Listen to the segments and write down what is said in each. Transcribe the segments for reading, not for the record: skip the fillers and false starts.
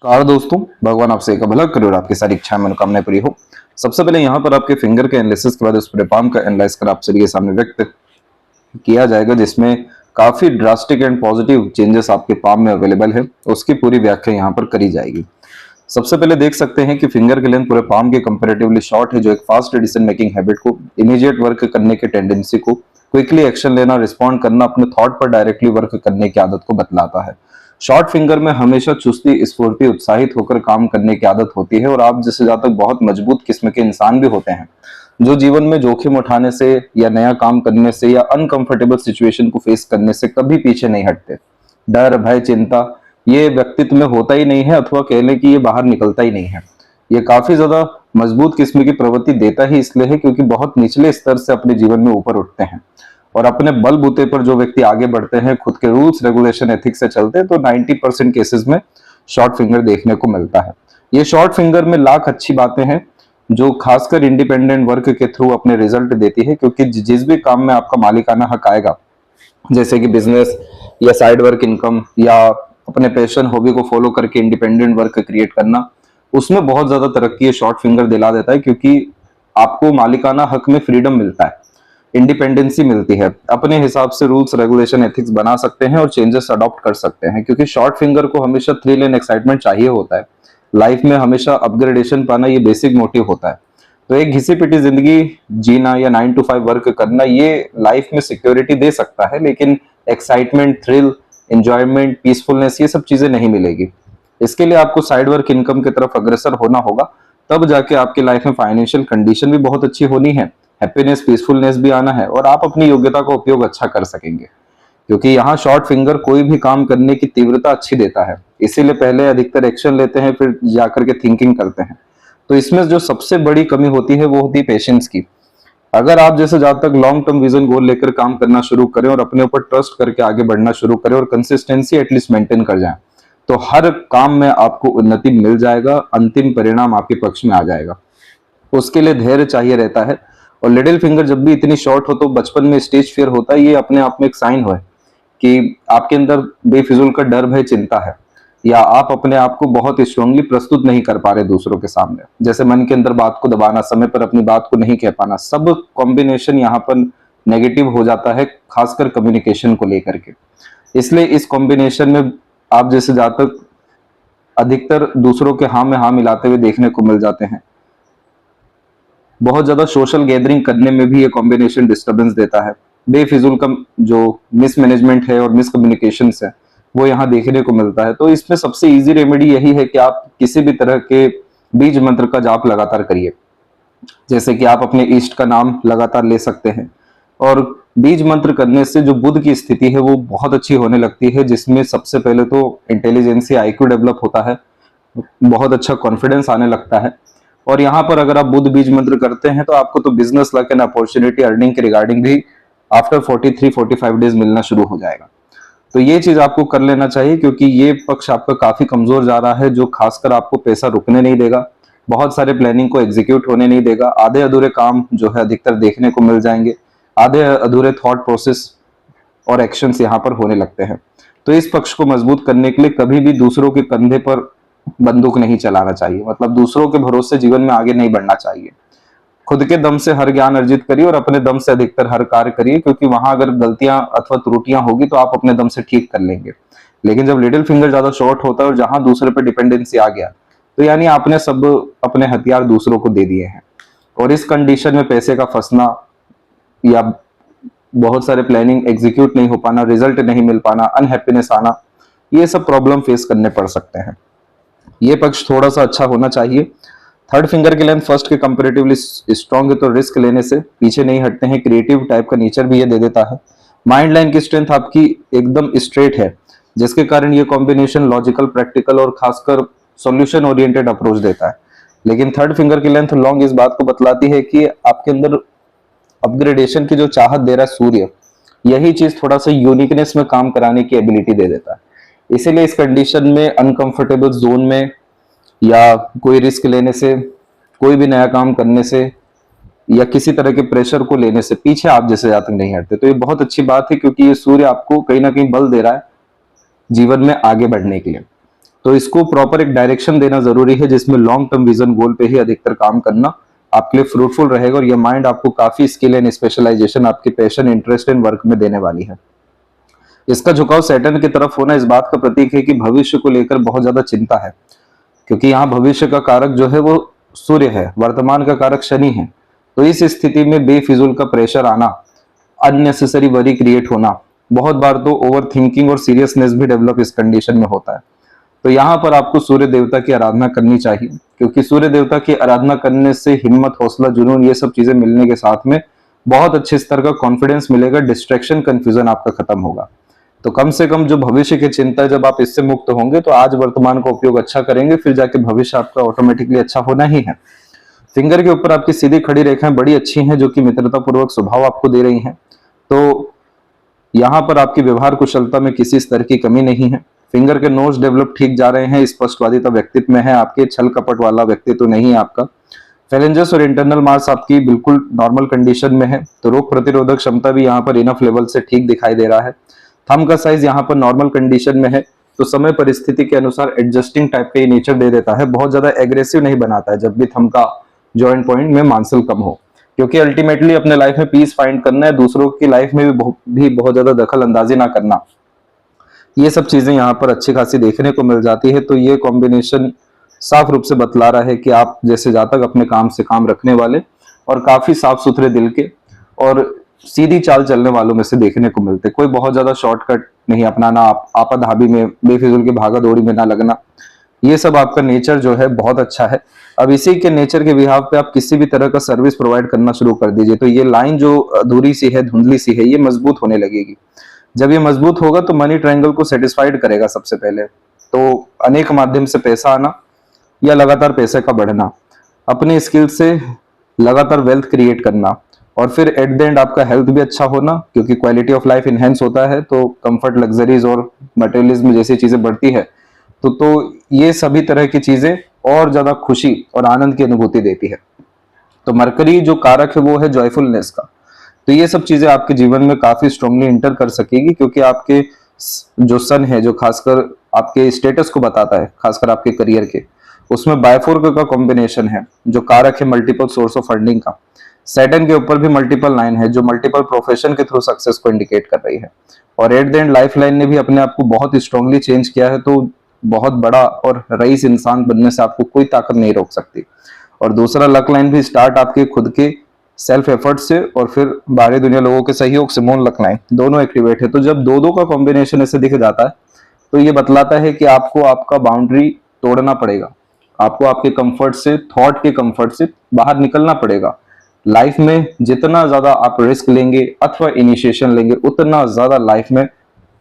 Car दोस्तों, भगवान आपसे एक भला करे और आपकी सारी इच्छाएं मनोकामनाएं पूरी हो। सबसे पहले यहाँ पर आपके फिंगर के एनालिसिस के बाद उस पूरे पाम का एनालाइज कर आप सभी के सामने व्यक्त किया जाएगा, जिसमें काफी ड्रास्टिक एंड पॉजिटिव चेंजेस आपके पाम में अवेलेबल है। उसकी पूरी व्याख्या यहाँ पर करी जाएगी। सबसे पहले देख सकते हैं कि फिंगर की लेंथ पूरे पाम के कंपैरेटिवली शॉर्ट है, जो एक फास्ट डिसीजन मेकिंग हैबिट को, इमीडिएट वर्क करने के टेंडेंसी को, क्विकली एक्शन लेना, रिस्पॉन्ड करना, अपने थॉट पर डायरेक्टली वर्क करने की आदत को बतलाता है। शॉर्ट फिंगर में हमेशा चुस्ती, स्फूर्ति, उत्साहित होकर काम करने की आदत होती है और आप जिससे ज्यादा तक बहुत मजबूत किस्म के इंसान भी होते हैं, जो जीवन में जोखिम उठाने से या नया काम करने से या अनकंफर्टेबल सिचुएशन को फेस करने से कभी पीछे नहीं हटते। डर, भय, चिंता ये व्यक्तित्व में होता ही नहीं है, अथवा कह लें कि ये बाहर निकलता ही नहीं है। ये काफी ज्यादा मजबूत किस्म की प्रवृत्ति देता ही इसलिए है क्योंकि बहुत निचले स्तर से अपने जीवन में ऊपर उठते हैं और अपने बलबूते पर जो व्यक्ति आगे बढ़ते हैं, खुद के रूल्स, रेगुलेशन, एथिक्स से चलते हैं, तो 90% केसेस में शॉर्ट फिंगर देखने को मिलता है। ये शॉर्ट फिंगर में लाख अच्छी बातें हैं जो खासकर इंडिपेंडेंट वर्क के थ्रू अपने रिजल्ट देती है, क्योंकि जिस भी काम में आपका मालिकाना हक आएगा, जैसे कि बिजनेस या साइड वर्क इनकम या अपने पैशन, हॉबी को फॉलो करके इंडिपेंडेंट वर्क क्रिएट करना, उसमें बहुत ज्यादा तरक्की ये शॉर्ट फिंगर दिला देता है, क्योंकि आपको मालिकाना हक में फ्रीडम मिलता है, इंडिपेंडेंसी मिलती है, अपने हिसाब से रूल्स, रेगुलेशन, एथिक्स बना सकते हैं और चेंजेस अडॉप्ट कर सकते हैं। क्योंकि शॉर्ट फिंगर को हमेशा थ्रिल एंड एक्साइटमेंट चाहिए होता है। लाइफ में हमेशा अपग्रेडेशन पाना ये बेसिक मोटिव होता है। तो एक घिसी पिटी जिंदगी जीना या 9 to 5 वर्क करना ये लाइफ में सिक्योरिटी दे सकता है, लेकिन एक्साइटमेंट, थ्रिल, एंजॉयमेंट, पीसफुलनेस ये सब चीजें नहीं मिलेगी। इसके लिए आपको साइड वर्क इनकम की तरफ अग्रसर होना होगा, तब जाके आपकी लाइफ में फाइनेंशियल कंडीशन भी बहुत अच्छी होनी है, हैप्पीनेस, पीसफुलनेस भी आना है और आप अपनी योग्यता का उपयोग अच्छा कर सकेंगे। क्योंकि यहाँ शॉर्ट फिंगर कोई भी काम करने की तीव्रता अच्छी देता है, इसीलिए पहले अधिकतर एक्शन लेते हैं, फिर जाकर के थिंकिंग करते हैं। तो इसमें जो सबसे बड़ी कमी होती है वो होती है पेशेंस की। अगर आप जैसे जब तक लॉन्ग टर्म विजन गोल लेकर काम करना शुरू करें और अपने ऊपर ट्रस्ट करके आगे बढ़ना शुरू करें और कंसिस्टेंसी एटलीस्ट मेंटेन कर जाएं, तो हर काम में आपको उन्नति मिल जाएगा, अंतिम परिणाम आपके पक्ष में आ जाएगा। उसके लिए धैर्य चाहिए रहता है। और लिटिल फिंगर जब भी इतनी शॉर्ट हो तो बचपन में स्टेज फियर होता है, ये अपने आप में एक साइन है कि आपके अंदर बेफिजूल का डर, भय, चिंता है, या आप अपने आप को बहुत स्ट्रांगली प्रस्तुत नहीं कर पा रहे दूसरों के सामने, जैसे मन के अंदर बात को दबाना, समय पर अपनी बात को नहीं कह पाना, सब कॉम्बिनेशन यहाँ पर नेगेटिव हो जाता है, खासकर कम्युनिकेशन को लेकर के। इसलिए इस कॉम्बिनेशन में आप जैसे जातक अधिकतर दूसरों के हाँ में हाँ मिलाते हुए देखने को मिल जाते हैं। बहुत ज्यादा सोशल गैदरिंग करने में भी ये कॉम्बिनेशन डिस्टर्बेंस देता है। बेफिजूल का जो मिसमैनेजमेंट है और मिसकम्युनिकेशन है वो यहाँ देखने को मिलता है। तो इसमें सबसे इजी रेमेडी यही है कि आप किसी भी तरह के बीज मंत्र का जाप लगातार करिए। जैसे कि आप अपने इष्ट का नाम लगातार ले सकते हैं, और बीज मंत्र करने से जो बुध की स्थिति है वो बहुत अच्छी होने लगती है, जिसमें सबसे पहले तो इंटेलिजेंसी, आईक्यू डेवलप होता है, बहुत अच्छा कॉन्फिडेंस आने लगता है। और यहाँ पर अगर आप बुध बीज मंत्र करते हैं तो आपको तो business luck and opportunity, earning के रिगार्डिंग भी आफ्टर 43-45 डेज मिलना शुरू हो जाएगा। तो ये चीज आपको कर लेना चाहिए, क्योंकि ये पक्ष आपका काफी कमजोर जा रहा है, जो खासकर आपको पैसा रुकने नहीं देगा, बहुत सारे प्लानिंग को एग्जीक्यूट होने नहीं देगा, आधे अधूरे काम जो है अधिकतर देखने को मिल जाएंगे, आधे अधूरे थॉट प्रोसेस और एक्शंस यहाँ पर होने लगते हैं। तो इस पक्ष को मजबूत करने के लिए कभी भी दूसरों के कंधे पर बंदूक नहीं चलाना चाहिए, मतलब दूसरों के भरोसे जीवन में आगे नहीं बढ़ना चाहिए। खुद के दम से हर ज्ञान अर्जित करिए और अपने दम से अधिकतर हर कार्य करिए, क्योंकि वहां अगर गलतियां अथवा त्रुटियां होगी तो आप अपने दम से ठीक कर लेंगे। लेकिन जब लिटिल फिंगर ज्यादा शॉर्ट होता है और जहां दूसरे पे डिपेंडेंसी आ गया, तो यानी आपने सब अपने हथियार दूसरों को दे दिए हैं। और इस कंडीशन में पैसे का फंसना या बहुत सारे प्लानिंग एग्जीक्यूट नहीं हो पाना, रिजल्ट नहीं मिल पाना, अनहैप्पीनेस आना, ये सब प्रॉब्लम फेस करने पड़ सकते हैं। ये पक्ष थोड़ा सा अच्छा होना चाहिए। थर्ड फिंगर की लेंथ फर्स्ट के कंपैरेटिवली स्ट्रॉन्ग है, तो रिस्क लेने से पीछे नहीं हटते हैं। क्रिएटिव टाइप का नेचर भी ये दे देता है। माइंड लाइन की स्ट्रेंथ आपकी एकदम स्ट्रेट है, जिसके कारण ये कॉम्बिनेशन लॉजिकल, प्रैक्टिकल और खासकर सॉल्यूशन ओरिएंटेड अप्रोच देता है। लेकिन थर्ड फिंगर की लेंथ लॉन्ग इस बात को बतलाती है कि आपके अंदर अपग्रेडेशन की जो चाहत दे रहा है सूर्य, यही चीज थोड़ा सा यूनिकनेस में काम कराने की एबिलिटी दे देता है। इसीलिए इस कंडीशन में अनकंफर्टेबल जोन में या कोई रिस्क लेने से, कोई भी नया काम करने से या किसी तरह के प्रेशर को लेने से पीछे आप जैसे जातक नहीं हटते। तो ये बहुत अच्छी बात है, क्योंकि ये सूर्य आपको कहीं ना कहीं बल दे रहा है जीवन में आगे बढ़ने के लिए। तो इसको प्रॉपर एक डायरेक्शन देना जरूरी है, जिसमें लॉन्ग टर्म विजन गोल पे ही अधिकतर काम करना आपके लिए फ्रूटफुल रहेगा, और ये माइंड आपको काफी स्किल एंड स्पेशलाइजेशन, आपके पैशन, इंटरेस्ट इन वर्क में देने वाली है। इसका झुकाव सैटर्न की तरफ होना इस बात का प्रतीक है कि भविष्य को लेकर बहुत ज्यादा चिंता है, क्योंकि यहाँ भविष्य का कारक जो है वो सूर्य है, वर्तमान का कारक शनि है। तो इस स्थिति में बेफिजूल का प्रेशर आना, अननेसेसरी वरी क्रिएट होना, बहुत बार तो ओवर थिंकिंग और सीरियसनेस भी डेवलप इस कंडीशन में होता है। तो यहाँ पर आपको सूर्य देवता की आराधना करनी चाहिए, क्योंकि सूर्य देवता की आराधना करने से हिम्मत, हौसला, जुनून, ये सब चीजें मिलने के साथ में बहुत अच्छे स्तर का कॉन्फिडेंस मिलेगा, डिस्ट्रैक्शन, कंफ्यूजन आपका खत्म होगा। तो कम से कम जो भविष्य की चिंता है, जब आप इससे मुक्त होंगे तो आज वर्तमान का उपयोग अच्छा करेंगे, फिर जाके भविष्य आपका ऑटोमेटिकली अच्छा होना ही है। फिंगर के ऊपर आपकी सीधी खड़ी रेखाएं बड़ी अच्छी हैं, जो कि मित्रता पूर्वक स्वभाव आपको दे रही हैं। तो यहाँ पर आपकी व्यवहार कुशलता में किसी स्तर की कमी नहीं है। फिंगर के नोज डेवलप ठीक जा रहे हैं, स्पष्टवादिता व्यक्तित्व में है आपके, छल कपट वाला व्यक्तित्व नहीं है आपका। फेलेंजस और इंटरनल मार्स आपकी बिल्कुल नॉर्मल कंडीशन में है, तो रोग प्रतिरोधक क्षमता भी यहाँ पर इनफ लेवल से ठीक दिखाई दे रहा है। थंब का साइज यहाँ पर नॉर्मल कंडीशन में है, तो समय परिस्थिति के अनुसार एडजस्टिंग टाइप का ये नेचर दे देता है, बहुत ज्यादा एग्रेसिव नहीं बनाता है जब भी थंब का जॉइंट पॉइंट में मांसल कम हो, क्योंकि अल्टीमेटली अपने लाइफ में पीस फाइंड करना है, दूसरों की लाइफ में भी बहुत ज्यादा दखल अंदाजी ना करना, ये सब चीजें यहाँ पर अच्छी खासी देखने को मिल जाती है। तो ये कॉम्बिनेशन साफ रूप से बतला रहा है कि आप जैसे जातक अपने काम से काम रखने वाले और काफी साफ सुथरे दिल के और सीधी चाल चलने वालों में से देखने को मिलते। कोई बहुत ज्यादा शॉर्टकट नहीं अपनाना, आपाधाबी में बेफिजूल की भागा दौड़ी में ना लगना, ये सब आपका नेचर जो है बहुत अच्छा है। अब इसी के नेचर के बिहाव पे आप किसी भी तरह का सर्विस प्रोवाइड करना शुरू कर दीजिए, तो ये लाइन जो अधूरी सी है, धुंधली सी है, ये मजबूत होने लगेगी। जब ये मजबूत होगा तो मनी ट्रायंगल को सेटिस्फाइड करेगा सबसे पहले। तो अनेक माध्यम से पैसा आना या लगातार पैसे का बढ़ना, अपने स्किल से लगातार वेल्थ क्रिएट करना, और फिर एट द एंड आपका हेल्थ भी अच्छा होना, क्योंकि क्वालिटी ऑफ लाइफ इनहेंस होता है तो कंफर्ट, लग्जरीज और मटेरियलिज्म जैसी चीजें बढ़ती है। तो ये सभी तरह की चीजें और ज्यादा खुशी और आनंद की अनुभूति देती है। तो मरकरी जो कारक है वो है जॉयफुलनेस का, तो ये सब चीजें आपके जीवन में काफी स्ट्रांगली इंटर कर सकेगी, क्योंकि आपके जो सन है, जो खासकर आपके स्टेटस को बताता है, खासकर आपके करियर के, उसमें बायफोर का कॉम्बिनेशन है, जो कारक है मल्टीपल सोर्स ऑफ फंडिंग का। सैटर्न के ऊपर भी मल्टीपल लाइन है, जो मल्टीपल प्रोफेशन के थ्रू सक्सेस को इंडिकेट कर रही है। और at the end life line ने भी अपने आप को बहुत स्ट्रांगली चेंज किया है, तो बहुत बड़ा और रईस इंसान बनने से आपको कोई ताकत नहीं रोक सकती। और दूसरा लक लाइन भी स्टार्ट आपके खुद के सेल्फ एफर्ट से और फिर बाहरी दुनिया लोगों के सहयोग से, मून लक लाइन दोनों एक्टिवेट है। तो जब दो का कॉम्बिनेशन ऐसे दिख जाता है तो ये बतलाता है कि आपको आपका बाउंड्री तोड़ना पड़ेगा, आपको आपके कंफर्ट से, थॉट के कंफर्ट से बाहर निकलना पड़ेगा। लाइफ में जितना ज्यादा आप रिस्क लेंगे अथवा इनिशिएशन लेंगे, उतना ज्यादा लाइफ में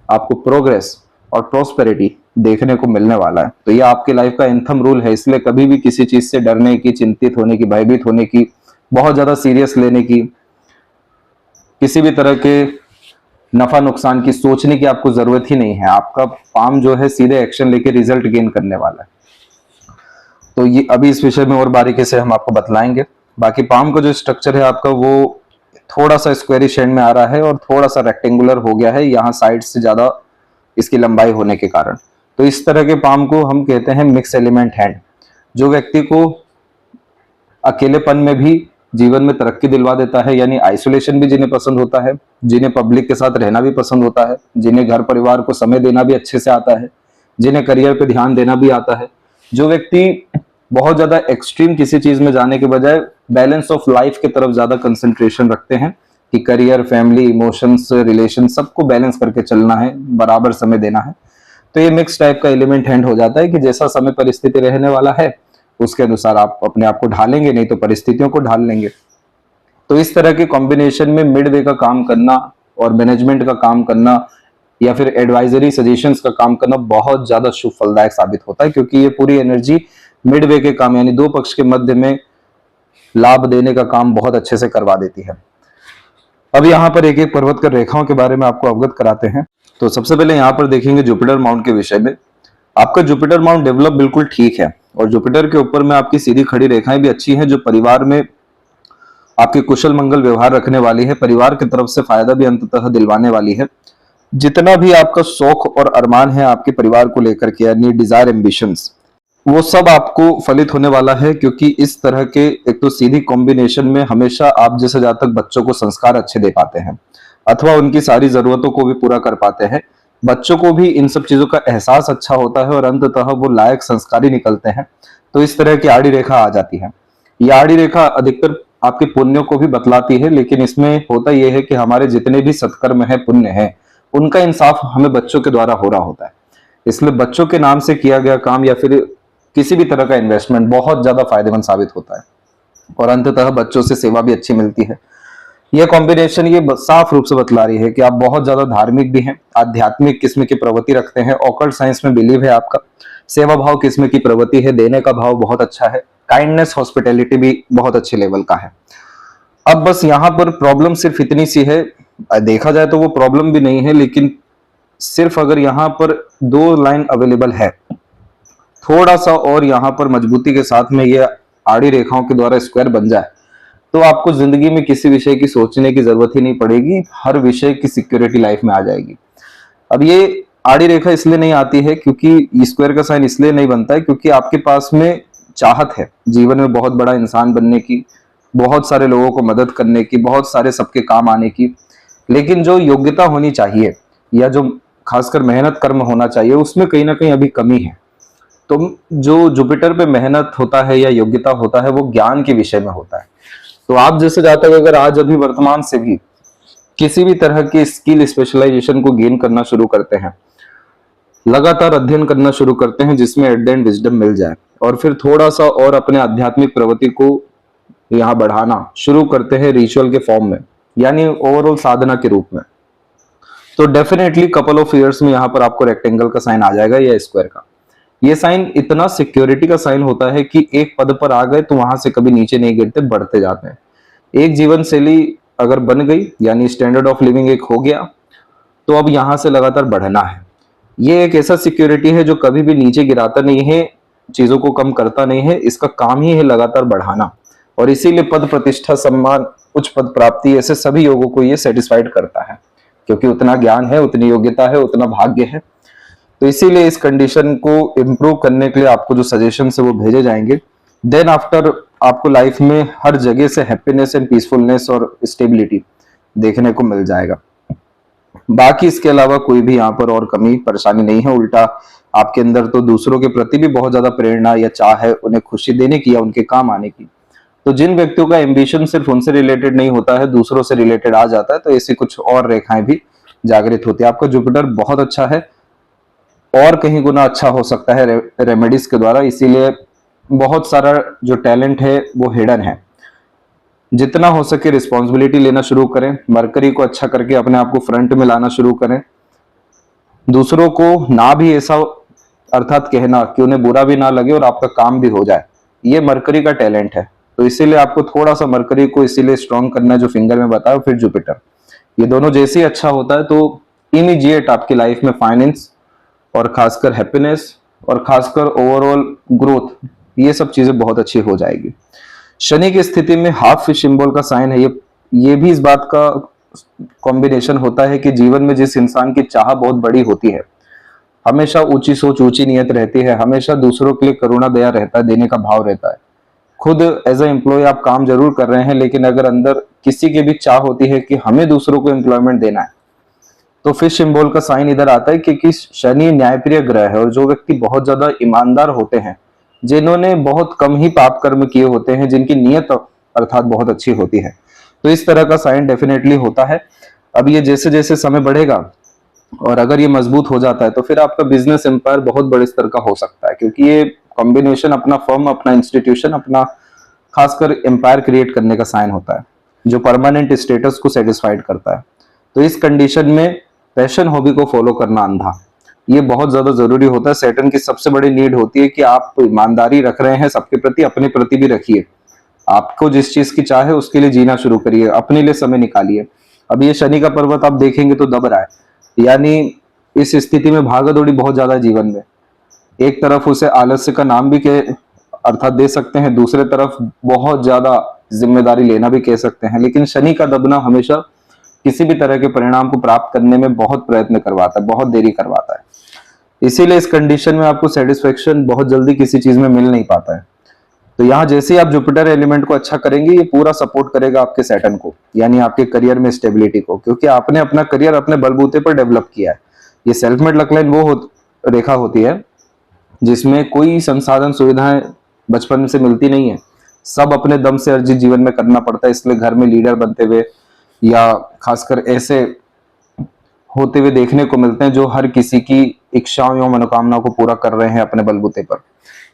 आपको प्रोग्रेस और प्रोस्पेरिटी देखने को मिलने वाला है। तो ये आपके लाइफ का एंथम रूल है, इसलिए कभी भी किसी चीज से डरने की, चिंतित होने की, भयभीत होने की, बहुत ज्यादा सीरियस लेने की, किसी भी तरह के नफा नुकसान की सोचने की आपको जरूरत ही नहीं है। आपका पाम जो है सीधे एक्शन लेके रिजल्ट गेन करने वाला है। तो ये अभी इस विषय में और बारीकी से हम आपको बतलाएंगे। बाकी पाम का जो स्ट्रक्चर है आपका, वो थोड़ा सा स्क्वेयरी शेड में आ रहा है और थोड़ा सा रेक्टेंगुलर हो गया है यहाँ साइड से ज्यादा इसकी लंबाई होने के कारण। तो इस तरह के पाम को हम कहते हैं मिक्स एलिमेंट हैंड, जो व्यक्ति को अकेलेपन में भी जीवन में तरक्की दिलवा देता है, यानी आइसोलेशन भी जिन्हें पसंद होता है, जिन्हें पब्लिक के साथ रहना भी पसंद होता है, जिन्हें घर परिवार को समय देना भी अच्छे से आता है, जिन्हें करियर पे ध्यान देना भी आता है, जो व्यक्ति बहुत ज्यादा एक्सट्रीम किसी चीज में जाने के बजाय बैलेंस ऑफ लाइफ की तरफ ज्यादा कंसंट्रेशन रखते हैं कि करियर, फैमिली, इमोशंस, रिलेशन सबको बैलेंस करके चलना है, बराबर समय देना है। तो ये मिक्स टाइप का एलिमेंट हैंड हो जाता है कि जैसा समय परिस्थिति रहने वाला है उसके अनुसार आप अपने आप को ढालेंगे, नहीं तो परिस्थितियों को ढाल लेंगे। तो इस तरह के कॉम्बिनेशन में मिड वे का काम करना और मैनेजमेंट का काम करना या फिर एडवाइजरी सजेशंस का काम करना बहुत ज्यादा शुभ फलदायक साबित होता है, क्योंकि ये पूरी एनर्जी मिड वे के काम यानी दो पक्ष के मध्य में लाभ देने का काम बहुत अच्छे से करवा देती है। अब यहाँ पर एक एक पर्वत कर रेखाओं के बारे में आपको अवगत कराते हैं। तो सबसे पहले यहाँ पर देखेंगे जुपिटर माउंट के विषय में। आपका जुपिटर माउंट डेवलप बिल्कुल ठीक है और जुपिटर के ऊपर में आपकी सीधी खड़ी रेखाएं भी अच्छी हैं, जो परिवार में आपके कुशल मंगल व्यवहार रखने वाली है, परिवार की तरफ से फायदा भी अंततः दिलवाने वाली है। जितना भी आपका शौक और अरमान है आपके परिवार को लेकर के, यानी डिजायर एम्बिशंस, वो सब आपको फलित होने वाला है। क्योंकि इस तरह के एक तो सीधी कॉम्बिनेशन में हमेशा आप जैसे जहां तक बच्चों को संस्कार अच्छे दे पाते हैं अथवा उनकी सारी जरूरतों को भी पूरा कर पाते हैं, बच्चों को भी इन सब चीजों का एहसास अच्छा होता है और अंततः वो लायक संस्कारी निकलते हैं। तो इस तरह की आड़ी रेखा आ जाती है। ये आड़ी रेखा अधिकतर आपके पुण्यों को भी बतलाती है, लेकिन इसमें होता यह है कि हमारे जितने भी सत्कर्म है, पुण्य है, उनका इंसाफ हमें बच्चों के द्वारा हो रहा होता है। इसलिए बच्चों के नाम से किया गया काम या फिर किसी भी तरह का इन्वेस्टमेंट बहुत ज्यादा फायदेमंद साबित होता है और अंततः बच्चों से सेवा भी अच्छी मिलती है। यह कॉम्बिनेशन ये साफ रूप से बतला रही है कि आप बहुत ज्यादा धार्मिक भी हैं, आध्यात्मिक किस्म की प्रवृत्ति रखते हैं, ऑकल्ट साइंस में बिलीव है आपका, सेवा भाव किस्म की प्रवृत्ति है, देने का भाव बहुत अच्छा है, काइंडनेस हॉस्पिटैलिटी भी बहुत अच्छे लेवल का है। अब बस यहाँ पर प्रॉब्लम सिर्फ इतनी सी है, देखा जाए तो वो प्रॉब्लम भी नहीं है, लेकिन सिर्फ अगर यहाँ पर 2 लाइन अवेलेबल है, थोड़ा सा और यहाँ पर मजबूती के साथ में ये आड़ी रेखाओं के द्वारा स्क्वायर बन जाए, तो आपको जिंदगी में किसी विषय की सोचने की जरूरत ही नहीं पड़ेगी, हर विषय की सिक्योरिटी लाइफ में आ जाएगी। अब ये आड़ी रेखा इसलिए नहीं आती है क्योंकि स्क्वायर का साइन इसलिए नहीं बनता है क्योंकि आपके पास में चाहत है जीवन में बहुत बड़ा इंसान बनने की, बहुत सारे लोगों को मदद करने की, बहुत सारे सबके काम आने की, लेकिन जो योग्यता होनी चाहिए या जो खासकर मेहनत कर्म होना चाहिए उसमें कहीं ना कहीं अभी कमी है। तो जो जुपिटर पे मेहनत होता है या योग्यता होता है वो ज्ञान के विषय में होता है। तो आप जैसे जाते हुए अगर आज अभी वर्तमान से भी किसी भी तरह की स्किल स्पेशलाइजेशन को गेन करना शुरू करते हैं, लगातार अध्ययन करना शुरू करते हैं जिसमें एट द एंड विजडम मिल जाए, और फिर थोड़ा सा और अपने आध्यात्मिक प्रवृत्ति को यहाँ बढ़ाना शुरू करते हैं रिचुअल के फॉर्म में, यानी ओवरऑल साधना के रूप में, तो डेफिनेटली कपल ऑफ इयर्स में यहाँ पर आपको रेक्टेंगल का साइन आ जाएगा या स्क्वायर का। ये साइन इतना सिक्योरिटी का साइन होता है कि एक पद पर आ गए तो वहां से कभी नीचे नहीं गिरते, बढ़ते जाते हैं। एक जीवन शैली अगर बन गई, यानी स्टैंडर्ड ऑफ लिविंग एक हो गया, तो अब यहां से लगातार बढ़ना है। ये एक ऐसा सिक्योरिटी है जो कभी भी नीचे गिराता नहीं है, चीजों को कम करता नहीं है, इसका काम ही है लगातार बढ़ाना। और इसीलिए पद प्रतिष्ठा सम्मान उच्च पद प्राप्ति ऐसे सभी योगों को ये सेटिस्फाइड करता है, क्योंकि उतना ज्ञान है, उतनी योग्यता है, उतना भाग्य है। तो इसीलिए इस कंडीशन को इम्प्रूव करने के लिए आपको जो सजेशन है वो भेजे जाएंगे। देन आफ्टर आपको लाइफ में हर जगह से हैप्पीनेस एंड पीसफुलनेस और स्टेबिलिटी देखने को मिल जाएगा। बाकी इसके अलावा कोई भी यहाँ पर और कमी परेशानी नहीं है, उल्टा आपके अंदर तो दूसरों के प्रति भी बहुत ज्यादा प्रेरणा या चाह है, उन्हें खुशी देने की या उनके काम आने की। तो जिन व्यक्तियों का एम्बिशन सिर्फ उनसे रिलेटेड नहीं होता है, दूसरों से रिलेटेड आ जाता है, तो ऐसी कुछ और रेखाएं भी जागृत होती है। आपका जुपिटर बहुत अच्छा है और कहीं गुना अच्छा हो सकता है रेमेडीज के द्वारा, इसीलिए बहुत सारा जो टैलेंट है वो हिडन है। जितना हो सके रिस्पॉन्सिबिलिटी लेना शुरू करें, मरकरी को अच्छा करके अपने आप को फ्रंट में लाना शुरू करें, दूसरों को ना भी ऐसा अर्थात कहना कि उन्हें बुरा भी ना लगे और आपका काम भी हो जाए, ये मरकरी का टैलेंट है। तो इसीलिए आपको थोड़ा सा मरकरी को इसीलिए स्ट्रॉन्ग करना है जो फिंगर में बताया, फिर जुपिटर, ये दोनों जैसे ही अच्छा होता है तो इमीडिएट आपकी लाइफ में फाइनेंस और खासकर हैप्पीनेस और खासकर ओवरऑल ग्रोथ, ये सब चीजें बहुत अच्छी हो जाएगी। शनि की स्थिति में हाफ फिश सिंबल का साइन है, ये भी इस बात का कॉम्बिनेशन होता है कि जीवन में जिस इंसान की चाह बहुत बड़ी होती है, हमेशा ऊंची सोच ऊंची नीयत रहती है, हमेशा दूसरों के लिए करुणा दया रहता है, देने का भाव रहता है। खुद एज ए एम्प्लॉय आप काम जरूर कर रहे हैं, लेकिन अगर अंदर किसी की भी चाह होती है कि हमें दूसरों को एम्प्लॉयमेंट देना है, तो फिश सिंबल का साइन इधर आता है क्योंकि शनि न्यायप्रिय ग्रह है और जो व्यक्ति बहुत ज्यादा ईमानदार होते हैं, जिन्होंने बहुत कम ही पाप कर्म किए होते हैं, जिनकी नीयत अर्थात बहुत अच्छी होती है, तो इस तरह का साइन डेफिनेटली होता है। अब ये जैसे जैसे समय बढ़ेगा और अगर ये मजबूत हो जाता है तो फिर आपका बिजनेस एम्पायर बहुत बड़े स्तर का हो सकता है, क्योंकि ये कॉम्बिनेशन अपना फर्म, अपना इंस्टीट्यूशन, अपना खासकर एम्पायर क्रिएट करने का साइन होता है जो परमानेंट स्टेटस को सेटिस्फाइड करता है। तो इस कंडीशन में पैशन हॉबी को फॉलो करना अंधा, ये बहुत ज्यादा जरूरी होता है। सैटर्न की सबसे बड़ी नीड होती है कि आप ईमानदारी रख रहे हैं सबके प्रति, अपने प्रति भी रखिए। आपको जिस चीज की चाह है उसके लिए जीना शुरू करिए, अपने लिए समय निकालिए। अब ये शनि का पर्वत आप देखेंगे तो दब रहा है, यानी इस स्थिति में भागदौड़ी बहुत ज्यादा है जीवन में। एक तरफ उसे आलस्य का नाम भी के अर्थात दे सकते हैं, दूसरे तरफ बहुत ज्यादा जिम्मेदारी लेना भी कह सकते हैं, लेकिन शनि का दबना हमेशा किसी भी तरह के परिणाम को प्राप्त करने में बहुत प्रयत्न करवाता है, बहुत देरी करवाता है। इसीलिए इस कंडीशन में आपको सेटिस्फेक्शन बहुत जल्दी किसी चीज में मिल नहीं पाता है। तो यहाँ जैसे ही आप जुपिटर एलिमेंट को अच्छा करेंगे, ये पूरा सपोर्ट करेगा आपके सैटर्न को, यानी आपके करियर में स्टेबिलिटी को, क्योंकि आपने अपना करियर अपने बलबूते पर डेवलप किया है। ये सेल्फ मेड लक लाइन वो रेखा होती है जिसमें कोई संसाधन सुविधाएं बचपन से मिलती नहीं है, सब अपने दम से अर्जित जीवन में करना पड़ता है। इसलिए घर में लीडर बनते हुए या खासकर ऐसे होते हुए देखने को मिलते हैं जो हर किसी की इच्छाओं या मनोकामनाओं को पूरा कर रहे हैं अपने बलबूते पर।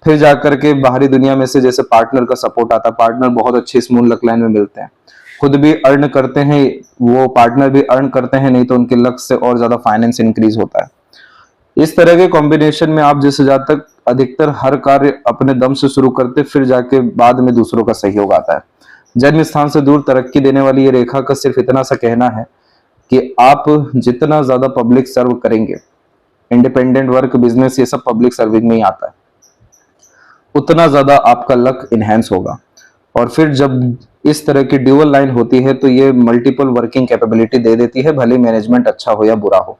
फिर जाकर के बाहरी दुनिया में से जैसे पार्टनर का सपोर्ट आता है, पार्टनर बहुत अच्छे इस मून लक लाइन में मिलते हैं, खुद भी अर्न करते हैं, वो पार्टनर भी अर्न करते हैं, नहीं तो उनके लक से और ज्यादा फाइनेंस इंक्रीज होता है। इस तरह के कॉम्बिनेशन में आप जैसे जहाँ तक अधिकतर हर कार्य अपने दम से शुरू करते, फिर जाके बाद में दूसरों का सहयोग आता है। जन्म स्थान से दूर तरक्की देने वाली ये रेखा का सिर्फ इतना सा कहना है कि आप जितना ज्यादा पब्लिक सर्व करेंगे, इंडिपेंडेंट वर्क, बिजनेस, ये सब पब्लिक सर्विंग में ही आता है, उतना ज्यादा आपका लक इनहेंस होगा। और फिर जब इस तरह की ड्यूअल लाइन होती है तो ये मल्टीपल वर्किंग कैपेबिलिटी दे देती है, भले मैनेजमेंट अच्छा हो या बुरा हो।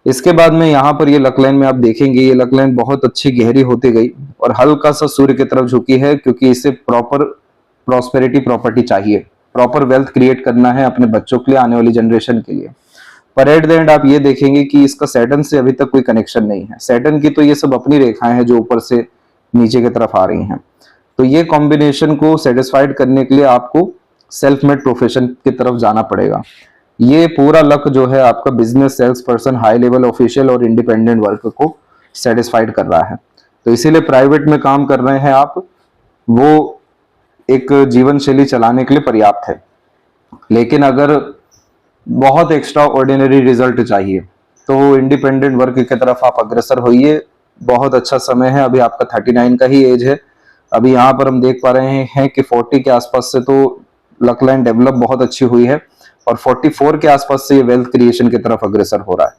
इसके बाद में यहाँ पर ये लक लाइन में आप देखेंगे, ये लक लाइन बहुत अच्छी गहरी होती गई और हल्का सा सूर्य की तरफ झुकी है, क्योंकि इसे प्रॉपर प्रॉस्पेरिटी प्रॉपर्टी चाहिए, प्रॉपर वेल्थ क्रिएट करना है अपने बच्चों के लिए, आने वाली जनरेशन के लिए। पर एट द एंड आप ये देखेंगे कि इसका सैटर्न से अभी तक कोई कनेक्शन नहीं है। सैटर्न की तो ये सब अपनी रेखाएं हैं जो ऊपर से नीचे की तरफ आ रही हैं। तो ये कॉम्बिनेशन को सेटिस्फाइड करने के लिए आपको सेल्फ मेड प्रोफेशन की तरफ जाना पड़ेगा। ये पूरा लक जो है आपका business, sales person, high level official और इंडिपेंडेंट वर्क को सेटिस्फाइड कर रहा है। तो इसीलिए प्राइवेट में काम कर रहे हैं आप, वो एक जीवन शैली चलाने के लिए पर्याप्त है। लेकिन अगर बहुत एक्स्ट्रा ऑर्डिनरी रिजल्ट चाहिए तो इंडिपेंडेंट वर्क की तरफ आप अग्रसर होइए। बहुत अच्छा समय है, अभी आपका 39 का ही एज है। अभी यहाँ पर हम देख पा रहे हैं कि 40 के आसपास से तो लक लाइन डेवलप बहुत अच्छी हुई है और 44 के आसपास से ये वेल्थ क्रिएशन की तरफ अग्रसर हो रहा है।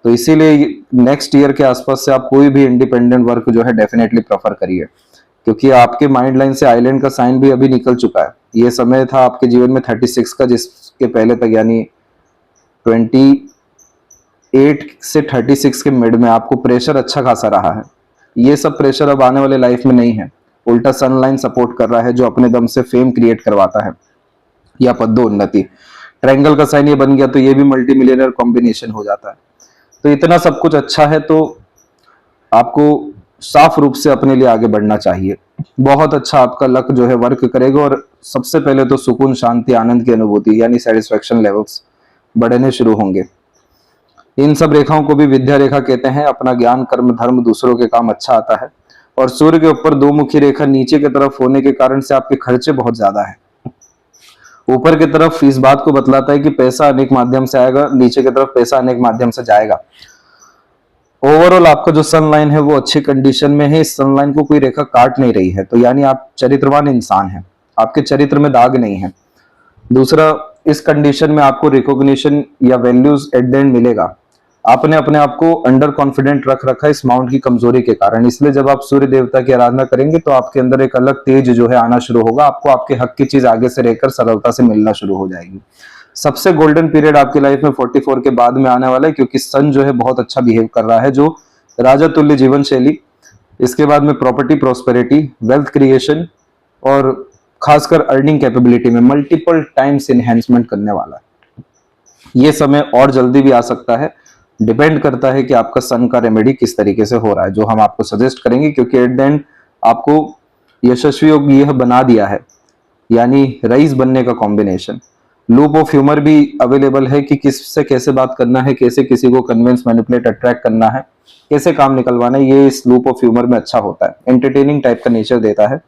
तो इसीलिए नेक्स्ट ईयर के आसपास से आप कोई भी इंडिपेंडेंट वर्क जो है डेफिनेटली प्रेफर करिए, क्योंकि आपके माइंड लाइन से आइलैंड का साइन भी अभी निकल चुका है। ये समय था आपके जीवन में 36 का, जिसके पहले तक यानी 28 से 36 के मिड में आपको प्रेशर अच्छा खासा रहा है। ये सब प्रेशर अब आने वाले लाइफ में नहीं है, उल्टा सनलाइन सपोर्ट कर रहा है जो अपने दम से फेम क्रिएट करवाता है या पदोन्नति। ट्रायंगल का साइन ये बन गया तो ये भी मल्टी मिलियनर कॉम्बिनेशन हो जाता है। तो इतना सब कुछ अच्छा है, तो आपको साफ रूप से अपने लिए आगे बढ़ना चाहिए। बहुत अच्छा आपका लक जो है वर्क करेगा और सबसे पहले तो सुकून, शांति, आनंद की अनुभूति यानी सेटिस्फेक्शन लेवल्स बढ़ने शुरू होंगे। इन सब रेखाओं को भी विद्या रेखा कहते हैं। अपना ज्ञान, कर्म, धर्म, दूसरों के काम अच्छा आता है। और सूर्य के ऊपर दो मुखी रेखा नीचे की तरफ होने के कारण से आपके खर्चे बहुत ज्यादा है। ऊपर की तरफ इस बात को बतलाता है कि पैसा अनेक माध्यम से आएगा, नीचे की तरफ पैसा अनेक माध्यम से जाएगा। ओवरऑल आपका जो सन लाइन है वो अच्छी कंडीशन में है, इस सन लाइन को कोई रेखा काट नहीं रही है, तो यानी आप चरित्रवान इंसान हैं, आपके चरित्र में दाग नहीं है। दूसरा, इस कंडीशन में आपको रिकॉग्निशन या वैल्यूज एट द एंड मिलेगा। आपने अपने आप को अंडर कॉन्फिडेंट रख रखा है इस माउंट की कमजोरी के कारण, इसलिए जब आप सूर्य देवता की आराधना करेंगे तो आपके अंदर एक अलग तेज जो है आना शुरू होगा। आपको आपके हक की चीज आगे से रहकर सरलता से मिलना शुरू हो जाएगी। सबसे गोल्डन पीरियड आपकी लाइफ में 44 के बाद में आने वाला है, क्योंकि सन जो है बहुत अच्छा बिहेव कर रहा है, जो राजा तुल्य जीवन शैली, इसके बाद में प्रॉपर्टी, प्रोस्पेरिटी, वेल्थ क्रिएशन और खासकर अर्निंग कैपेबिलिटी में मल्टीपल टाइम्स इनहेंसमेंट करने वाला है। ये समय और जल्दी भी आ सकता है, डिपेंड करता है कि आपका सन का रेमेडी किस तरीके से हो रहा है, जो हम आपको सजेस्ट करेंगे, क्योंकि एट द एंड आपको यशस्वी योग यह बना दिया है, यानी रईस बनने का कॉम्बिनेशन। लूप ऑफ ह्यूमर भी अवेलेबल है कि किससे कैसे बात करना है, कैसे किसी को कन्विंस, मैनिपुलेट, अट्रैक्ट करना है, कैसे काम निकलवाना है, ये इस लूप ऑफ ह्यूमर में अच्छा होता है, एंटरटेनिंग टाइप का नेचर देता है।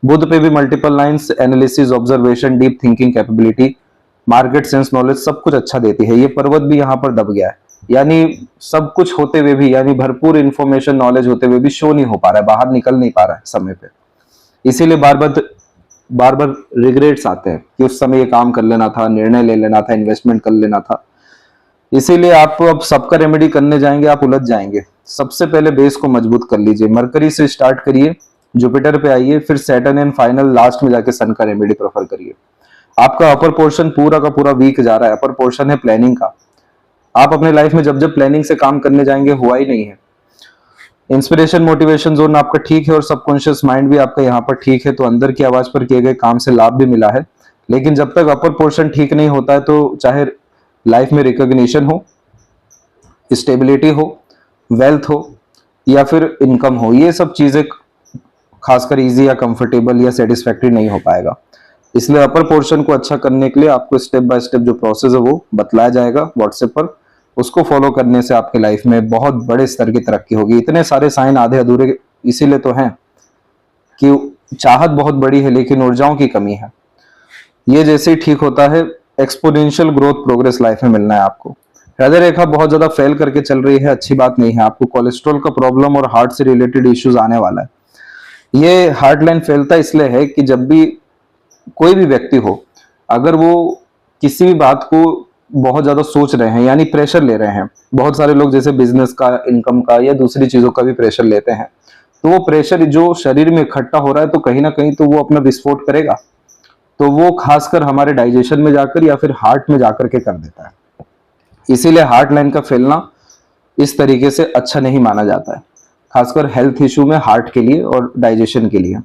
बुध पे भी multiple lines, analysis, observation, deep thinking capability, market sense knowledge सब कुछ अच्छा देती है। ये पर्वत भी यहाँ पर दब गया है, यानी सब कुछ होते हुए भी, यानी भरपूर इंफॉर्मेशन, नॉलेज होते हुए भी शो नहीं हो पा रहा है, बाहर निकल नहीं पा रहा है समय पे। इसीलिए बार बार रिग्रेट्स आते हैं कि उस समय ये काम कर लेना था, निर्णय ले लेना था, इन्वेस्टमेंट कर लेना था। इसीलिए आप अब सबका रेमेडी करने जाएंगे, आप उलझ जाएंगे। सबसे पहले बेस को मजबूत कर लीजिए, मरकरी से स्टार्ट करिए, जुपिटर पे आइए, फिर सैटर्न एंड फाइनल लास्ट में जाके सन का रेमेडी प्रेफर करिए। आपका अपर पोर्शन पूरा का पूरा वीक जा रहा है। अपर पोर्शन है प्लानिंग का। आप अपने लाइफ में जब जब प्लानिंग से काम करने जाएंगे, हुआ ही नहीं है। इंस्पिरेशन मोटिवेशन जोन आपका ठीक है और सबकॉन्शियस माइंड भी आपका यहाँ पर ठीक है, तो अंदर की आवाज पर किए गए काम से लाभ भी मिला है। लेकिन जब तक अपर पोर्शन ठीक नहीं होता है, तो चाहे लाइफ में रिकॉग्निशन हो, स्टेबिलिटी हो, वेल्थ हो या फिर इनकम हो, ये सब चीजें खासकर इजी या कंफर्टेबल या सेटिस्फैक्टरी नहीं हो पाएगा। इसलिए अपर पोर्शन को अच्छा करने के लिए आपको स्टेप बाय स्टेप जो प्रोसेस है वो बतलाया जाएगा व्हाट्सएप पर। उसको फॉलो करने से आपके लाइफ में बहुत बड़े स्तर की तरक्की होगी। इतने सारे साइन आधे अधूरे इसीलिए तो हैं कि चाहत बहुत बड़ी है लेकिन ऊर्जाओं की कमी है। ये जैसे ही ठीक होता है, एक्सपोनेंशियल ग्रोथ प्रोग्रेस लाइफ में मिलना है आपको। हृदय रेखा बहुत ज्यादा फेल करके चल रही है, अच्छी बात नहीं है। आपको कोलेस्ट्रॉल का प्रॉब्लम और हार्ट से रिलेटेड इश्यूज आने वाला है। ये हार्ट लाइन फैलता इसलिए है कि जब भी कोई भी व्यक्ति हो, अगर वो किसी भी बात को बहुत ज्यादा सोच रहे हैं, यानी प्रेशर ले रहे हैं, बहुत सारे लोग जैसे बिजनेस का, इनकम का या दूसरी चीजों का भी प्रेशर लेते हैं, तो वो प्रेशर जो शरीर में इकट्ठा हो रहा है, तो कहीं ना कहीं तो वो अपना विस्फोट करेगा। तो वो खासकर हमारे डाइजेशन में जाकर या फिर हार्ट में जाकर के कर देता है। इसीलिए हार्ट लाइन का फैलना इस तरीके से अच्छा नहीं माना जाता है, खासकर हेल्थ इशू में हार्ट के लिए और डाइजेशन के लिए।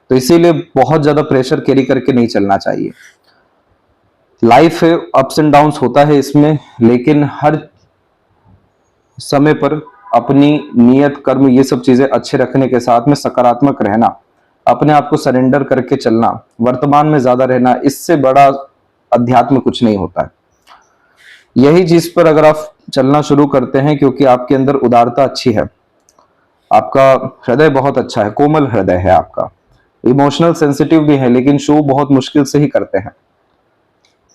तो इसीलिए बहुत ज्यादा प्रेशर कैरी करके नहीं चलना चाहिए। लाइफ है, अप्स एंड डाउन्स होता है इसमें, लेकिन हर समय पर अपनी नियत, कर्म, ये सब चीजें अच्छे रखने के साथ में सकारात्मक रहना, अपने आप को सरेंडर करके चलना, वर्तमान में ज्यादा रहना, इससे बड़ा अध्यात्म कुछ नहीं होता है। यही चीज पर अगर आप चलना शुरू करते हैं, क्योंकि आपके अंदर उदारता अच्छी है, आपका हृदय बहुत अच्छा है, कोमल हृदय है आपका, इमोशनल सेंसिटिव भी है, लेकिन शो बहुत मुश्किल से ही करते हैं।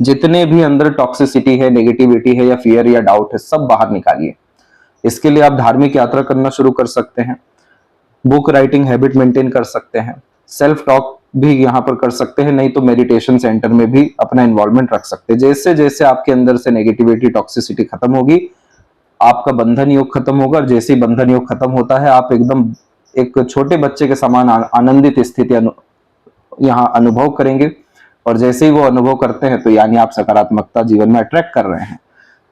जितने भी अंदर टॉक्सिसिटी है, नेगेटिविटी है या फियर या डाउट है, सब बाहर निकालिए। इसके लिए आप धार्मिक यात्रा करना शुरू कर सकते हैं, बुक राइटिंग हैबिट मेंटेन कर सकते हैं, सेल्फ टॉक भी यहाँ पर कर सकते हैं, नहीं तो मेडिटेशन सेंटर में भी अपना इन्वॉल्वमेंट रख सकते हैं। जैसे जैसे आपके अंदर से नेगेटिविटी, टॉक्सिसिटी खत्म होगी, आपका बंधन योग खत्म होगा, और जैसे ही बंधन योग खत्म होता है, आप एकदम एक छोटे बच्चे के समान आनंदित स्थिति यहाँ अनुभव करेंगे। और जैसे ही वो अनुभव करते हैं, तो यानी आप सकारात्मकता जीवन में अट्रैक्ट कर रहे हैं।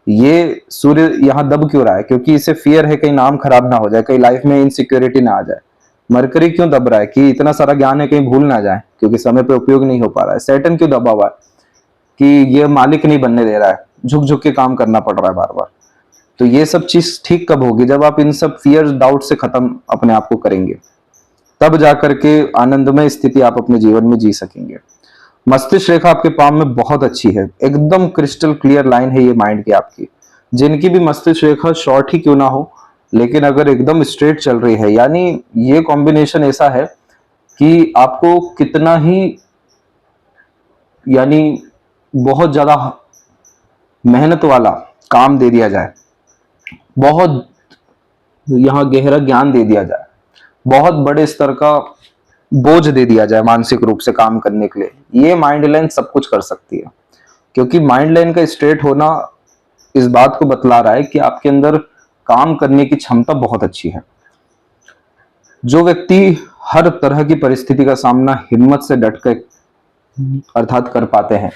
ये सूर्य यहाँ दब क्यों रहा है? क्योंकि इसे फियर है कहीं नाम खराब ना हो जाए, कहीं लाइफ में इनसिक्योरिटी ना आ जाए। मरकरी क्यों दब रहा है? कि इतना सारा ज्ञान है कहीं भूल ना जाए, क्योंकि समय पे उपयोग नहीं हो पा रहा है। सैटर्न क्यों दबा हुआ है? कि ये मालिक नहीं बनने दे रहा है, झुक झुक के काम करना पड़ रहा है बार बार। तो ये सब चीज ठीक कब होगी? जब आप इन सब फियर, डाउट से खत्म अपने आप को करेंगे, तब जाकर के आनंदमय स्थिति आप अपने जीवन में जी सकेंगे। मस्तिष्क रेखा आपके पाम में बहुत अच्छी है, एकदम क्रिस्टल क्लियर लाइन है ये माइंड की आपकी। जिनकी भी मस्तिष्क रेखा शॉर्ट ही क्यों ना हो, लेकिन अगर एकदम स्ट्रेट चल रही है, यानी ये कॉम्बिनेशन ऐसा है कि आपको कितना ही, यानी बहुत ज्यादा मेहनत वाला काम दे दिया जाए, बहुत यहाँ गहरा ज्ञान दे दिया जाए, बहुत बड़े स्तर का बोझ दे दिया जाए मानसिक रूप से काम करने के लिए, ये माइंड लाइन सब कुछ कर सकती है। क्योंकि माइंड लाइन का स्ट्रेट होना इस बात को बतला रहा है कि आपके अंदर काम करने की क्षमता बहुत अच्छी है। जो व्यक्ति हर तरह की परिस्थिति का सामना हिम्मत से डट कर अर्थात कर पाते हैं,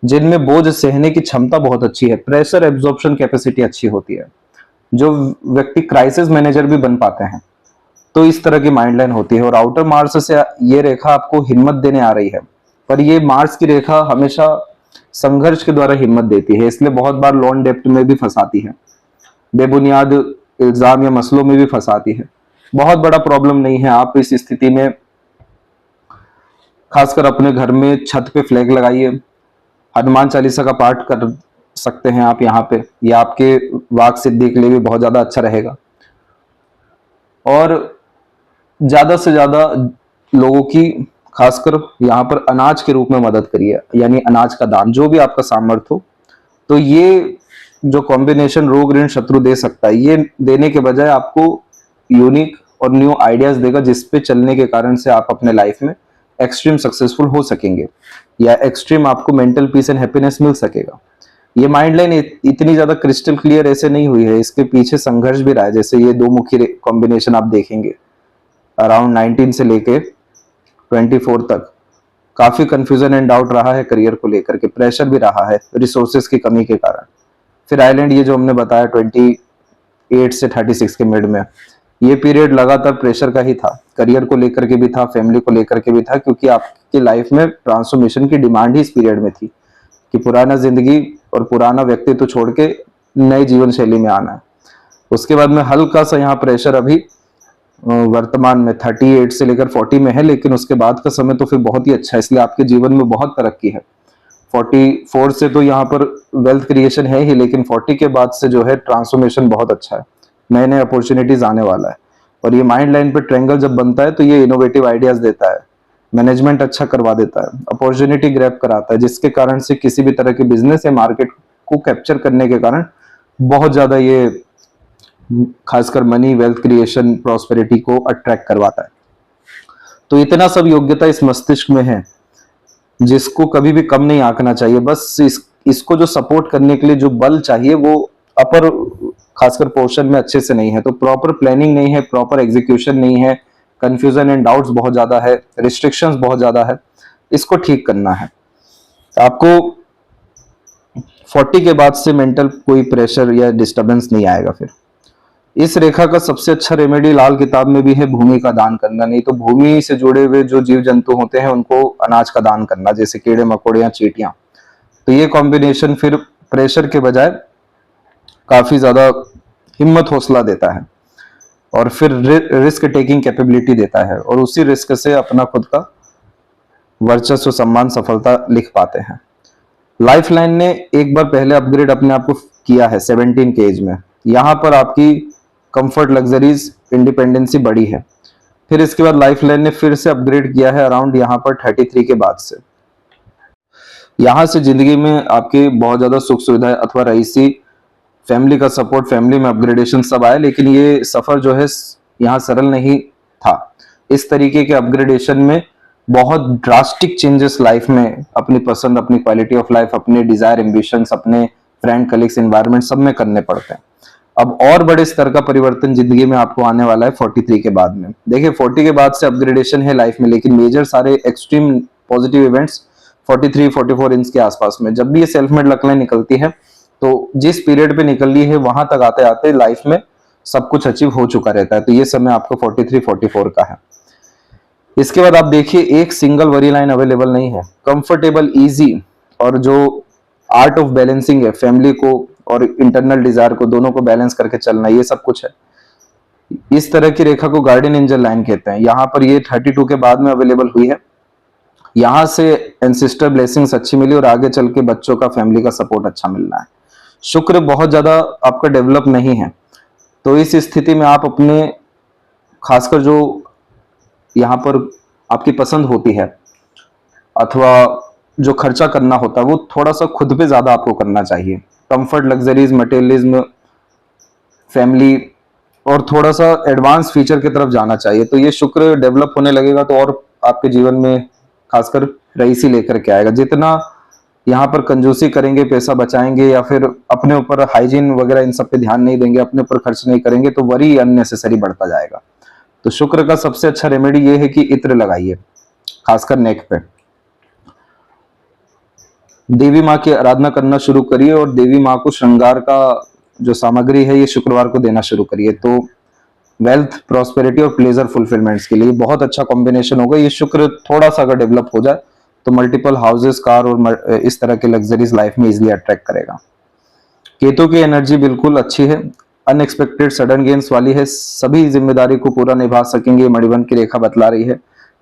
जिनमें बोझ सहने की क्षमता बहुत अच्छी है, प्रेशर एब्जॉर्प्शन कैपेसिटी अच्छी होती है, जो व्यक्ति क्राइसिस मैनेजर भी बन पाते हैं, तो इस तरह की माइंड लाइन होती है। और आउटर मार्स से ये रेखा आपको हिम्मत देने आ रही है, पर ये मार्स की रेखा हमेशा संघर्ष के द्वारा हिम्मत देती है, इसलिए बहुत बार लोन डेप्ट में भी फंसाती है, बेबुनियाद इल्जाम या मसलों में भी फंसाती है। बहुत बड़ा प्रॉब्लम नहीं है। आप इस स्थिति में खासकर अपने घर में छत पे फ्लैग लगाइए, हनुमान चालीसा का पाठ कर सकते हैं आप यहाँ पे, ये आपके वाक सिद्धि के लिए भी बहुत ज्यादा अच्छा रहेगा। और ज्यादा से ज्यादा लोगों की खासकर यहाँ पर अनाज के रूप में मदद करिए, यानी अनाज का दान, जो भी आपका सामर्थ्य हो। तो ये जो कॉम्बिनेशन रोग ऋण शत्रु दे सकता है, ये देने के बजाय आपको यूनिक और न्यू आइडियाज देगा, जिसपे चलने के कारण से आप अपने लाइफ में एक्सट्रीम सक्सेसफुल हो सकेंगे, या एक्सट्रीम आपको मेंटल पीस एंड हैप्पीनेस मिल सकेगा। ये माइंड लाइन इतनी ज्यादा क्रिस्टल क्लियर ऐसे नहीं हुई है, इसके पीछे संघर्ष भी रहा है। जैसे ये दो मुखी कॉम्बिनेशन आप देखेंगे अराउंड 19 से लेके 24 तक काफी कंफ्यूजन एंड डाउट रहा है करियर को लेकर के, प्रेशर भी रहा है रिसोर्सेज की कमी के कारण। फिर आइलैंड, ये जो हमने बताया 28 से 36 के मिड में, ये पीरियड लगातार प्रेशर का ही था, करियर को लेकर के भी था, फैमिली को लेकर के भी था, क्योंकि आपकी लाइफ में ट्रांसफॉर्मेशन की डिमांड ही इस पीरियड में थी कि पुराना जिंदगी और पुराना व्यक्तित्व छोड़ के नई जीवन शैली में आना है। उसके बाद में हल्का सा यहाँ प्रेशर अभी वर्तमान में 38 से लेकर 40 में है, लेकिन उसके बाद का समय तो फिर बहुत ही अच्छा है, इसलिए आपके जीवन में बहुत तरक्की है। 44 से तो यहाँ पर वेल्थ क्रिएशन है ही, लेकिन 40 के बाद से जो है ट्रांसफॉर्मेशन बहुत अच्छा है, नए नए अपॉर्चुनिटीज आने वाला है। और ये माइंड लाइन पे ट्रायंगल जब बनता है तो ये इनोवेटिव आइडियाज देता है, मैनेजमेंट अच्छा करवा देता है, अपॉर्चुनिटी ग्रैब कराता है, जिसके कारण से किसी भी तरह के बिजनेस या मार्केट को कैप्चर करने के कारण बहुत ज्यादा ये खासकर मनी, वेल्थ क्रिएशन, प्रॉस्पेरिटी को अट्रैक्ट करवाता है। तो इतना सब योग्यता इस मस्तिष्क में है जिसको कभी भी कम नहीं आंकना चाहिए। बस इसको जो सपोर्ट करने के लिए जो बल चाहिए वो अपर खासकर पोर्शन में अच्छे से नहीं है। तो प्रॉपर प्लानिंग नहीं है, प्रॉपर एग्जीक्यूशन नहीं है, कंफ्यूजन एंड डाउट्स बहुत ज्यादा है, रिस्ट्रिक्शंस बहुत ज्यादा है, इसको ठीक करना है। आपको 40 के बाद से मेंटल कोई प्रेशर या डिस्टर्बेंस नहीं आएगा। फिर इस रेखा का सबसे अच्छा रेमेडी लाल किताब में भी है, भूमि का दान करना। नहीं तो भूमि से जुड़े हुए जो जीव जंतु होते हैं उनको अनाज का दान करना, जैसे कीड़े मकोड़े या चींटियां। तो ये कॉम्बिनेशन फिर प्रेशर के बजाय काफी ज्यादा हिम्मत हौसला देता है और फिर रिस्क टेकिंग कैपेबिलिटी देता है, और उसी रिस्क से अपना खुद का वर्चस्व, सम्मान, सफलता लिख पाते हैं। लाइफ लाइन ने एक बार पहले अपग्रेड अपने आप को किया है 17 के एज में। यहाँ पर आपकी कंफर्ट, लग्जरीज, इंडिपेंडेंसी बढ़ी है। फिर इसके बाद लाइफ लाइन ने फिर से अपग्रेड किया है अराउंड यहाँ पर 33 के बाद से। यहाँ से जिंदगी में आपके बहुत ज्यादा सुख सुविधाएं अथवा रईसी, फैमिली का सपोर्ट, फैमिली में अपग्रेडेशन सब आए, लेकिन ये सफर जो है यहाँ सरल नहीं था। इस तरीके के अपग्रेडेशन में बहुत ड्रास्टिक चेंजेस लाइफ में अपनी पसंद, अपनी क्वालिटी ऑफ लाइफ, अपने डिजायर, एम्बिशंस, अपने फ्रेंड, कलीग्स, एनवायरनमेंट सब में करने पड़ते हैं। अब और बड़े स्तर का परिवर्तन जिंदगी में आपको आने वाला है 43 के बाद में। देखिए 40 के बाद से अपग्रेडेशन है लाइफ में, लेकिन मेजर सारे एक्सट्रीम पॉजिटिव इवेंट्स 43, 44 इंच के आसपास में। जब भी ये सेल्फ मेड लक लाइन निकलती है तो जिस पीरियड पे निकल रही है वहां तक आते आते लाइफ में सब कुछ अचीव हो चुका रहता है। तो ये समय आपको 43, 44 का है। इसके बाद आप देखिए एक सिंगल वरी लाइन अवेलेबल नहीं है। कंफर्टेबल, इजी और जो आर्ट ऑफ बैलेंसिंग है, फैमिली को और इंटरनल डिजायर को दोनों को बैलेंस करके चलना, ये सब कुछ है। इस तरह की रेखा को गार्डियन एंजल लाइन कहते हैं। यहाँ पर ये 32 के बाद में अवेलेबल हुई है। यहाँ से एंसेस्टर ब्लेसिंग्स अच्छी मिली और आगे चल के बच्चों का, फैमिली का सपोर्ट अच्छा मिलना है। शुक्र बहुत ज्यादा आपका डेवलप नहीं है, तो इस स्थिति में आप अपने खासकर जो यहाँ पर आपकी पसंद होती है अथवा जो खर्चा करना होता है वो थोड़ा सा खुद पे ज्यादा आपको करना चाहिए। कंफर्ट, लग्जरीज, मटेरियलिज्म, फैमिली और थोड़ा सा एडवांस फीचर की तरफ जाना चाहिए। तो ये शुक्र डेवलप होने लगेगा तो और आपके जीवन में खासकर रईसी लेकर के आएगा। जितना यहाँ पर कंजूसी करेंगे, पैसा बचाएंगे या फिर अपने ऊपर हाइजीन वगैरह इन सब पे ध्यान नहीं देंगे, अपने ऊपर खर्च नहीं करेंगे, तो वरी अननेसेसरी बढ़ता जाएगा। तो शुक्र का सबसे अच्छा रेमेडी ये है कि इत्र लगाइए, खासकर नेक पे। देवी माँ की आराधना करना शुरू करिए और देवी माँ को श्रृंगार का जो सामग्री है ये शुक्रवार को देना शुरू करिए। तो वेल्थ, प्रॉस्पेरिटी और प्लेजर फुलफिलमेंट्स के लिए बहुत अच्छा कॉम्बिनेशन होगा। ये शुक्र थोड़ा सा अगर डेवलप हो जाए तो मल्टीपल हाउसेस, कार और इस तरह के लग्जरीज लाइफ में इजीली अट्रैक्ट करेगा। केतु की एनर्जी बिल्कुल अच्छी है, अनएक्सपेक्टेड सडन गेन्स वाली है, सभी जिम्मेदारी को पूरा निभा सकेंगे, मणिबंध की रेखा बतला रही है।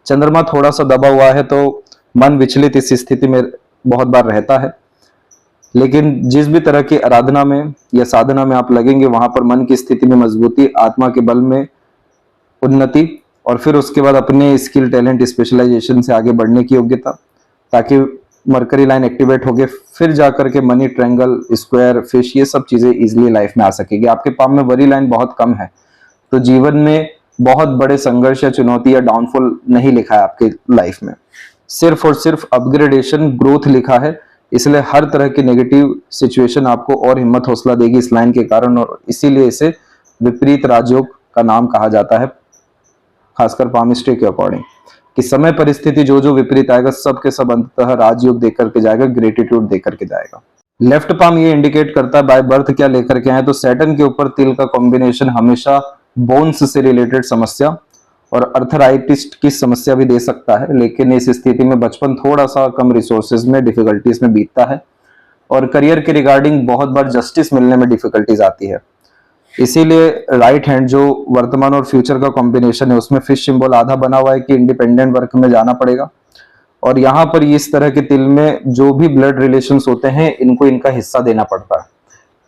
चंद्रमा थोड़ा सा दबा हुआ है तो मन विचलित इस स्थिति में बहुत बार रहता है, लेकिन जिस भी तरह की आराधना में या साधना में आप लगेंगे वहां पर मन की स्थिति में मजबूती, आत्मा के बल में उन्नति और फिर उसके बाद अपने स्किल, टैलेंट, स्पेशलाइजेशन से आगे बढ़ने की योग्यता, ताकि मरकरी लाइन एक्टिवेट हो गए फिर जाकर के मनी ट्रायंगल, स्क्वायर, फिश, ये सब चीजें इजीली लाइफ में आ सकेगी। आपके पास में वरी लाइन बहुत कम है तो जीवन में बहुत बड़े संघर्ष या चुनौती या डाउनफॉल नहीं लिखा है आपके लाइफ में, सिर्फ और सिर्फ अपग्रेडेशन, ग्रोथ लिखा है। इसलिए हर तरह की नेगेटिव सिचुएशन आपको और हिम्मत हौसला देगी इस लाइन के कारण, और इसीलिए इसे विपरीत राजयोग का नाम कहा जाता है, खासकर पामिस्ट्री के अकॉर्डिंग। कि समय परिस्थिति जो जो विपरीत आएगा सब के सब अंततः राजयोग देकर के जाएगा, ग्रेटिट्यूड देकर के जाएगा। लेफ्ट पाम ये इंडिकेट करता है बाय बर्थ क्या लेकर के आए, तो सैटर्न के ऊपर तिल का कॉम्बिनेशन हमेशा बोन्स से रिलेटेड समस्या और अर्थराइटिस की समस्या भी दे सकता है, लेकिन इस स्थिति में बचपन थोड़ा सा कम रिसोर्सेज में, डिफिकल्टीज में बीतता है और करियर के रिगार्डिंग बहुत बार जस्टिस मिलने में डिफिकल्टीज आती है। इसीलिए राइट हैंड जो वर्तमान और फ्यूचर का कॉम्बिनेशन है उसमें फिश सिंबल आधा बना हुआ है कि इंडिपेंडेंट वर्क में जाना पड़ेगा। और यहाँ पर इस तरह के तिल में जो भी ब्लड रिलेशंस होते हैं इनको इनका हिस्सा देना पड़ता है।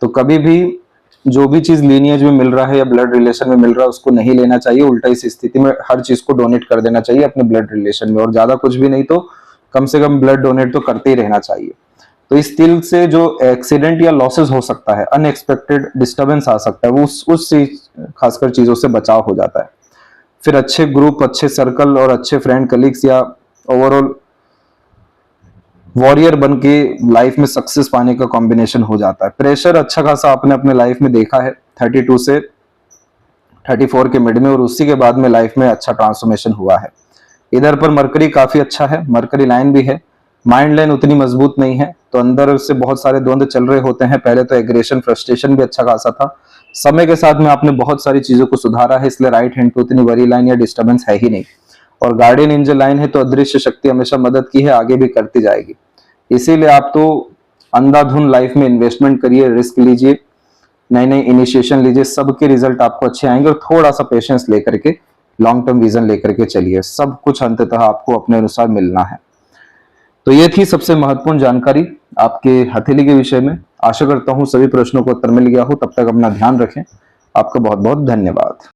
तो कभी भी जो भी चीज लीनिएज में मिल रहा है या ब्लड रिलेशन में मिल रहा है उसको नहीं लेना चाहिए। उल्टा इस स्थिति में हर चीज को डोनेट कर देना चाहिए अपने ब्लड रिलेशन में, और ज्यादा कुछ भी नहीं तो कम से कम ब्लड डोनेट तो करते ही रहना चाहिए। तो इस तिल से जो एक्सीडेंट या लॉसेस हो सकता है, अनएक्सपेक्टेड डिस्टर्बेंस आ सकता है, वो उस खासकर चीजों से बचाव हो जाता है। फिर अच्छे ग्रुप, अच्छे सर्कल और अच्छे फ्रेंड कलीग्स या ओवरऑल वॉरियर बन के लाइफ में सक्सेस पाने का कॉम्बिनेशन हो जाता है। प्रेशर अच्छा खासा आपने अपने लाइफ में देखा है 32 से 34 के मिड में, और उसी के बाद में लाइफ में अच्छा ट्रांसफॉर्मेशन हुआ है। इधर पर मरकरी काफी अच्छा है, मरकरी लाइन भी है, माइंड लाइन उतनी मजबूत नहीं है, तो अंदर से बहुत सारे द्वंद्व चल रहे होते हैं। पहले तो एग्रेशन, फ्रस्ट्रेशन भी अच्छा खासा था, समय के साथ में आपने बहुत सारी चीजों को सुधारा है, इसलिए राइट हैंड पे उतनी वरी लाइन या डिस्टर्बेंस है ही नहीं। और गार्डियन एंजल लाइन है तो अदृश्य शक्ति हमेशा मदद की है, आगे भी करती जाएगी। इसीलिए आप तो अंधाधुन लाइफ में इन्वेस्टमेंट करिए, रिस्क लीजिए, नई नई इनिशिएशन लीजिए, सबके रिजल्ट आपको अच्छे आएंगे। और थोड़ा सा पेशेंस लेकर के, लॉन्ग टर्म विजन लेकर के चलिए, सब कुछ अंततः आपको अपने अनुसार मिलना है। तो ये थी सबसे महत्वपूर्ण जानकारी आपके हथेली के विषय में। आशा करता हूं सभी प्रश्नों को उत्तर मिल गया हो। तब तक अपना ध्यान रखें। आपका बहुत बहुत धन्यवाद।